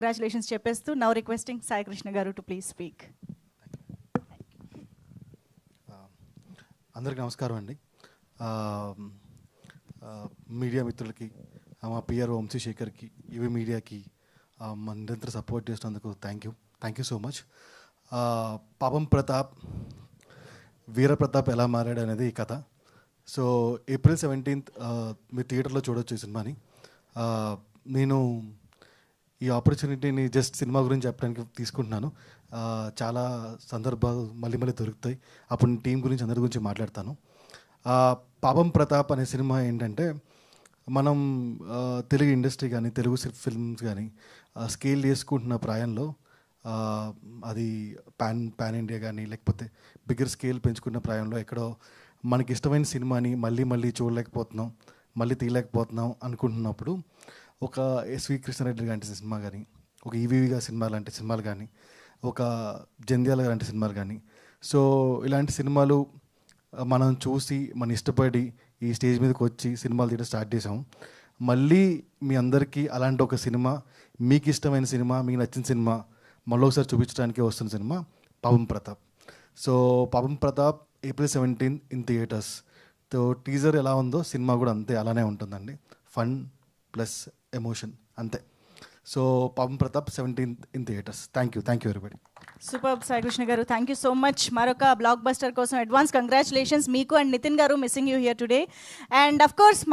Congratulations చెప్పేస్తూ now requesting Sai Krishna garu to please speak. అందరికీ నమస్కారం అండి. మీడియా మిత్రులకి, మా పిఆర్ వంశీశేఖర్కి, యువి మీడియాకి మన నిరంతరం సపోర్ట్ చేసినందుకు థ్యాంక్ యూ సో మచ్. పాపం ప్రతాప్, వీరప్రతాప్ ఎలా మారాడు అనేది ఈ కథ. సో April 17th మీరు థియేటర్లో చూడొచ్చు ఈ సినిమాని. నేను ఈ ఆపర్చునిటీని జస్ట్ సినిమా గురించి చెప్పడానికి తీసుకుంటున్నాను. చాలా సందర్భాలు మళ్ళీ దొరుకుతాయి, అప్పుడు టీం గురించి అందరి గురించి మాట్లాడతాను. పాపం ప్రతాప్ అనే సినిమా ఏంటంటే, మనం తెలుగు ఇండస్ట్రీ కానీ తెలుగు ఫిల్మ్స్ కానీ స్కేల్ చేసుకుంటున్న ప్రాయంలో అది పాన్ ఇండియా కానీ లేకపోతే బిగ్గర్ స్కేల్ పెంచుకున్న ప్రాయంలో ఎక్కడో మనకి ఇష్టమైన సినిమాని మళ్ళీ చూడలేకపోతున్నాం, మళ్ళీ తీయలేకపోతున్నాం అనుకుంటున్నప్పుడు ఒక ఎస్వి కృష్ణారెడ్డి లాంటి సినిమా కానీ, ఒక ఈవీవి గారి సినిమా లాంటి సినిమాలు కానీ, ఒక జంధ్యాల లాంటి సినిమాలు కానీ, సో ఇలాంటి సినిమాలు మనం చూసి మన ఇష్టపడి ఈ స్టేజ్ మీదకి వచ్చి సినిమాలు తీయడం స్టార్ట్ చేసాము. మళ్ళీ మీ అందరికీ అలాంటి ఒక సినిమా, మీకు ఇష్టమైన సినిమా, మీకు నచ్చిన సినిమా మళ్ళీ ఒకసారి చూపించడానికి వస్తున్న సినిమా పాపం ప్రతాప్. సో పాపం Pratap April 17 in theatres. So teaser ఎలా ఉందో సినిమా కూడా అంతే అలానే ఉంటుందండి. ఫన్ ప్లస్ ఎమోషన్ అంతే. సో పాపం Pratap 17th in theatres. Thank you everybody. Super Sai Krishna గారు, థ్యాంక్ యూ సో మచ్. మరొక బ్లాక్ బస్టర్ కోసం అడ్వాన్స్ కంగ్రాచులేషన్స్ మీకు అండ్ నితిన్ గారు, missing you here today. And of course